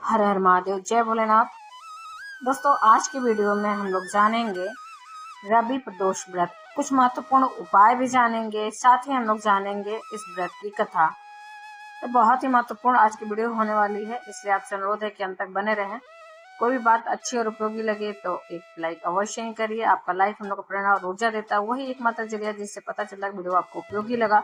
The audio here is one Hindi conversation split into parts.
हर हर महादेव, जय भोलेनाथ। दोस्तों, आज की वीडियो में हम लोग जानेंगे रवि प्रदोष व्रत, कुछ महत्वपूर्ण उपाय भी जानेंगे, साथ ही हम लोग जानेंगे इस व्रत की कथा। तो बहुत ही महत्वपूर्ण आज की वीडियो होने वाली है, इसलिए आपसे अनुरोध है कि अंत तक बने रहें। कोई भी बात अच्छी और उपयोगी लगे तो एक लाइक अवश्य ही करिए। आपका लाइक हम लोग को प्रेरणा और ऊर्जा देता है, वही एकमात्र जरिया जिससे पता चलता है वीडियो आपको उपयोगी लगा।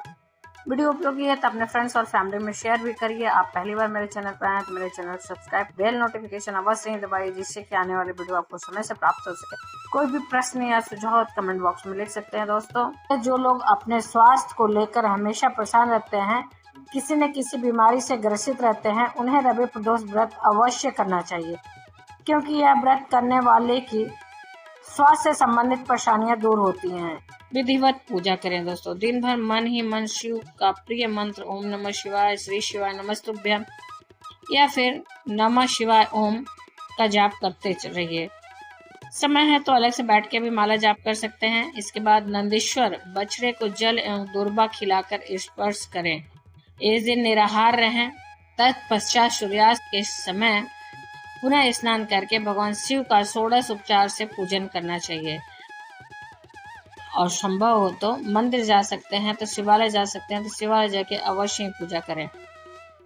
वीडियो उपयोगी है तो अपने फ्रेंड्स और फैमिली में शेयर भी करिए। आप पहली बार मेरे चैनल पर आए तो मेरे चैनल को सब्सक्राइब, बेल नोटिफिकेशन अवश्य ही दबाइए, जिससे कि आने वाली वीडियो आपको समय से प्राप्त हो सके। कोई भी प्रश्न या सुझाव कमेंट बॉक्स में लिख सकते हैं। दोस्तों, जो लोग अपने स्वास्थ्य को लेकर हमेशा परेशान रहते हैं, किसी न किसी बीमारी से ग्रसित रहते हैं, उन्हें रवि प्रदोष व्रत अवश्य करना चाहिए, क्योंकि यह व्रत करने वाले की स्वास्थ्य से संबंधित परेशानियां दूर होती हैं। विधिवत पूजा करें। दोस्तों, दिन भर मन ही मन शिव का प्रिय मंत्र ओम नमः शिवाय, श्री शिवाय नमस्तुभ्यम या फिर नमः शिवाय ओम का जाप करते रहिए। समय है तो अलग से बैठ के भी माला जाप कर सकते हैं। इसके बाद नंदीश्वर बछड़े को जल एवं दूर्बा खिलाकर स्पर्श करें। इस दिन निराहार रहें। तत्पश्चात सूर्यास्त के समय पुनः स्नान करके भगवान शिव का षोडश उपचार से पूजन करना चाहिए, और संभव हो तो मंदिर जा सकते हैं तो शिवालय जा सकते हैं तो शिवालय जाके अवश्य ही पूजा करें।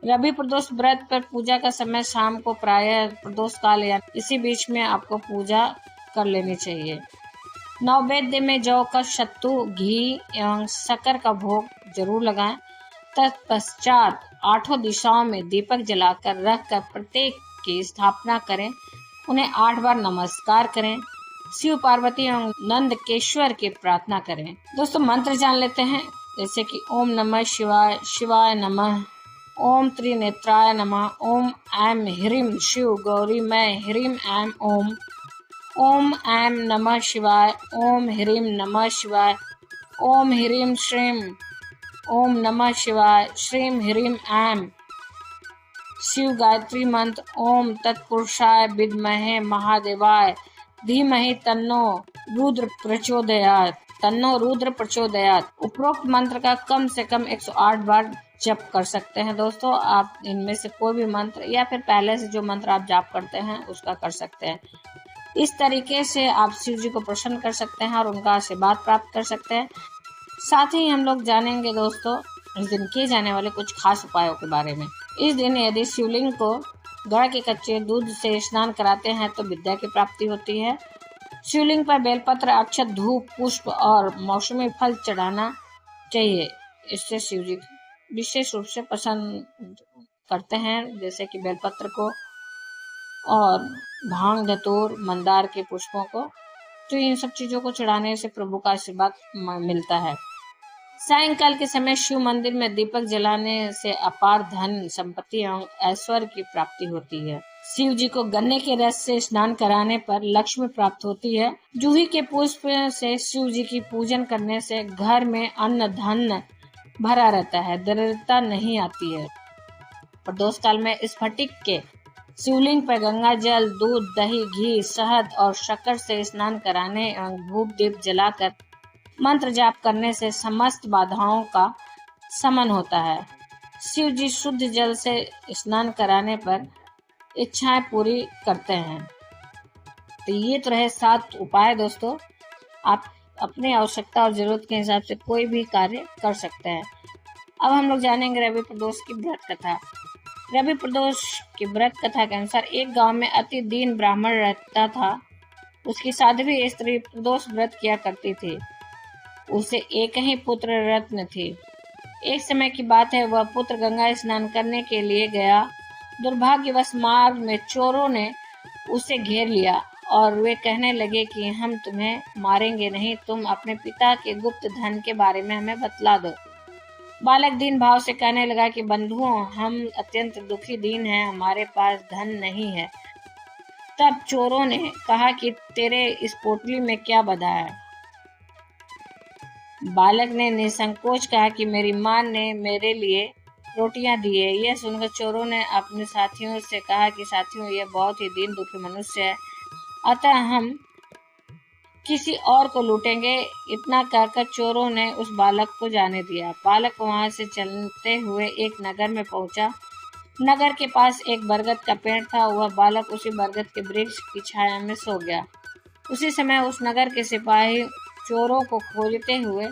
रवि प्रदोष व्रत पर पूजा का समय शाम को प्रायः प्रदोष काल या इसी बीच में आपको पूजा कर लेनी चाहिए। नैवेद्य में जौ का सत्तू, घी एवं शक्कर का भोग जरूर लगाएं। तत्पश्चात 8 दिशाओं में दीपक जलाकर रखकर प्रत्येक की स्थापना करें। उन्हें 8 बार नमस्कार करें। शिव पार्वती एवं नंदकेश्वर की प्रार्थना करें। दोस्तों, मंत्र जान लेते हैं, जैसे कि ओम नमः शिवाय, शिवाय नमः, ओम त्रिनेत्राय नमः, ओम ऐं ह्रीं शिव गौरी मैं ह्रीं ऐं ओम ऐं नमः शिवाय, ओम ह्रीं नमः शिवाय, ओम ह्रीं श्रीं ओम नमः शिवाय, श्रीं ह्रीं ऐं शिव गायत्री मंत्र ओम तत्पुरुषाय विद्महे महादेवाय धीमहि तन्नो रुद्र प्रचोदयात्। उपरोक्त मंत्र का कम से कम 108 बार जप कर सकते हैं। दोस्तों, आप इनमें से कोई भी मंत्र या फिर पहले से जो मंत्र आप जाप करते हैं उसका कर सकते हैं। इस तरीके से आप शिव जी को प्रसन्न कर सकते हैं और उनका आशीर्वाद प्राप्त कर सकते हैं। साथ ही हम लोग जानेंगे दोस्तों इस दिन किए जाने वाले कुछ खास उपायों के बारे में। इस दिन यदि शिवलिंग को गाय के कच्चे दूध से स्नान कराते हैं तो विद्या की प्राप्ति होती है। शिवलिंग पर बेलपत्र, अक्षत, धूप, पुष्प और मौसमी फल चढ़ाना चाहिए। इससे शिव जी विशेष रूप से पसंद करते हैं, जैसे कि बेलपत्र को और भांग, धतूर, मंदार के पुष्पों को। तो इन सब चीजों को चढ़ाने से प्रभु का आशीर्वाद मिलता है। सायंकाल के समय शिव मंदिर में दीपक जलाने से अपार धन संपत्ति एवं ऐश्वर्य की प्राप्ति होती है। शिव जी को गन्ने के रस से स्नान कराने पर लक्ष्मी प्राप्त होती है। जूही के पुष्प से शिव जी की पूजन करने से घर में अन्न धन भरा रहता है, दरिद्रता नहीं आती है। प्रदोष काल में स्फटिक के शिवलिंग पर गंगा जल, दूध, दही, घी, शहद और शक्कर से स्नान कराने एवं धूप दीप जलाकर मंत्र जाप करने से समस्त बाधाओं का शमन होता है। शिव जी शुद्ध जल से स्नान कराने पर इच्छाएं पूरी करते हैं। तो ये तो रहे 7 उपाय। दोस्तों, आप अपनी आवश्यकता और जरूरत के हिसाब से कोई भी कार्य कर सकते हैं। अब हम लोग जानेंगे रवि प्रदोष की व्रत कथा। रवि प्रदोष की व्रत कथा के अनुसार एक गांव में अति दीन ब्राह्मण रहता था। उसकी साध्वी स्त्री प्रदोष व्रत किया करती थी। उसे एक ही पुत्र रत्न थी। एक समय की बात है, वह पुत्र गंगा स्नान करने के लिए गया। दुर्भाग्यवश मार्ग में चोरों ने उसे घेर लिया और वे कहने लगे कि हम तुम्हें मारेंगे नहीं, तुम अपने पिता के गुप्त धन के बारे में हमें बतला दो। बालक दीन भाव से कहने लगा कि बंधुओं, हम अत्यंत दुखी दीन हैं, हमारे पास धन नहीं है। तब चोरों ने कहा कि तेरे इस पोटली में क्या बधा है? बालक ने निसंकोच कहा कि मेरी माँ ने मेरे लिए रोटियां दी है। यह सुनकर चोरों ने अपने साथियों से कहा कि साथियों, यह बहुत ही दीन दुखी मनुष्य है, अतः हम किसी और को लूटेंगे। इतना कहकर चोरों ने उस बालक को जाने दिया। बालक वहां से चलते हुए एक नगर में पहुंचा। नगर के पास एक बरगद का पेड़ था। वह बालक उसी बरगद के वृक्ष की छाया में सो गया। उसी समय उस नगर के सिपाही चोरों को खोजते हुए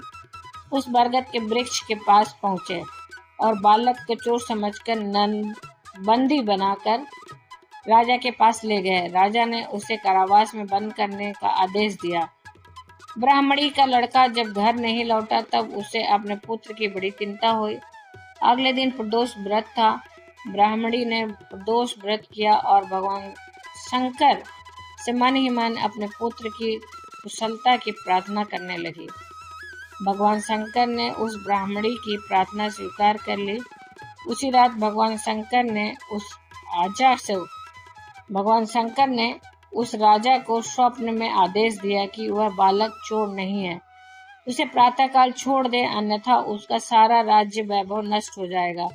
उस बरगद के वृक्ष के पास पहुंचे और बालक को चोर समझकर बंदी बनाकर राजा के पास ले गए। राजा ने उसे कारावास में बंद करने का आदेश दिया। ब्राह्मणी का लड़का जब घर नहीं लौटा तब उसे अपने पुत्र की बड़ी चिंता हुई। अगले दिन प्रदोष व्रत था। ब्राह्मणी ने प्रदोष व्रत किया और भगवान शंकर से मन ही मन अपने पुत्र की कुशलता की प्रार्थना करने लगी। भगवान शंकर ने उस ब्राह्मणी की प्रार्थना स्वीकार कर ली। उसी रात भगवान शंकर ने उस राजा को स्वप्न में आदेश दिया कि वह बालक चोर नहीं है, उसे प्रातःकाल छोड़ दे, अन्यथा उसका सारा राज्य वैभव नष्ट हो जाएगा।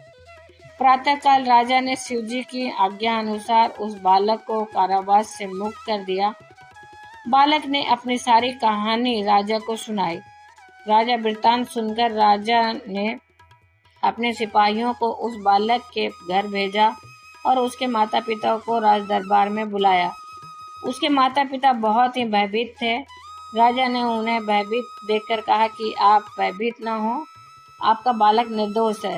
प्रातःकाल राजा ने शिवजी की आज्ञा अनुसार उस बालक को कारावास से मुक्त कर दिया। बालक ने अपनी सारी कहानी राजा को सुनाई। राजा वृत्तांत सुनकर राजा ने अपने सिपाहियों को उस बालक के घर भेजा और उसके माता पिता को राज दरबार में बुलाया। उसके माता पिता बहुत ही भयभीत थे। राजा ने उन्हें भयभीत देखकर कहा कि आप भयभीत न हो, आपका बालक निर्दोष है।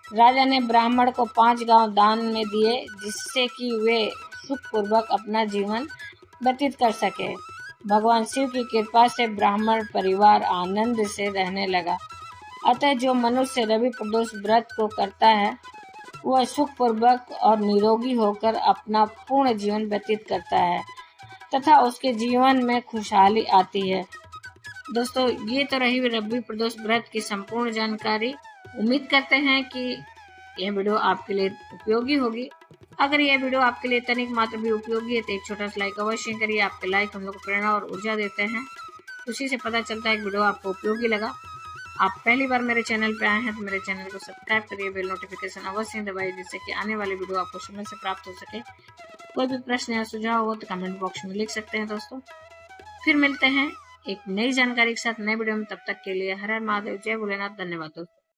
राजा ने ब्राह्मण को 5 गांव दान में दिए, जिससे कि वे सुखपूर्वक अपना जीवन व्यतीत कर सके। भगवान शिव की कृपा से ब्राह्मण परिवार आनंद से रहने लगा। अतः जो मनुष्य रवि प्रदोष व्रत को करता है वह सुखपूर्वक और निरोगी होकर अपना पूर्ण जीवन व्यतीत करता है तथा उसके जीवन में खुशहाली आती है। दोस्तों, ये तो रही रवि प्रदोष व्रत की संपूर्ण जानकारी। उम्मीद करते हैं कि यह वीडियो आपके लिए उपयोगी होगी। अगर यह वीडियो आपके लिए तनिक मात्र भी उपयोगी है तो एक छोटा सा लाइक अवश्य करिए। आपके लाइक हम लोग को प्रेरणा और ऊर्जा देते हैं। उसी से पता चलता है कि वीडियो आपको उपयोगी लगा। आप पहली बार मेरे चैनल पे आए हैं तो मेरे चैनल को सब्सक्राइब करिए, बेल नोटिफिकेशन अवश्य दबाइए, जिससे कि आने वाली वीडियो आपको समय से प्राप्त हो सके। कोई भी प्रश्न या सुझाव हो तो कमेंट बॉक्स में लिख सकते हैं। दोस्तों, फिर मिलते हैं एक नई जानकारी के साथ नए वीडियो में। तब तक के लिए हर हर महादेव, जय भोलेनाथ, धन्यवाद दोस्तों।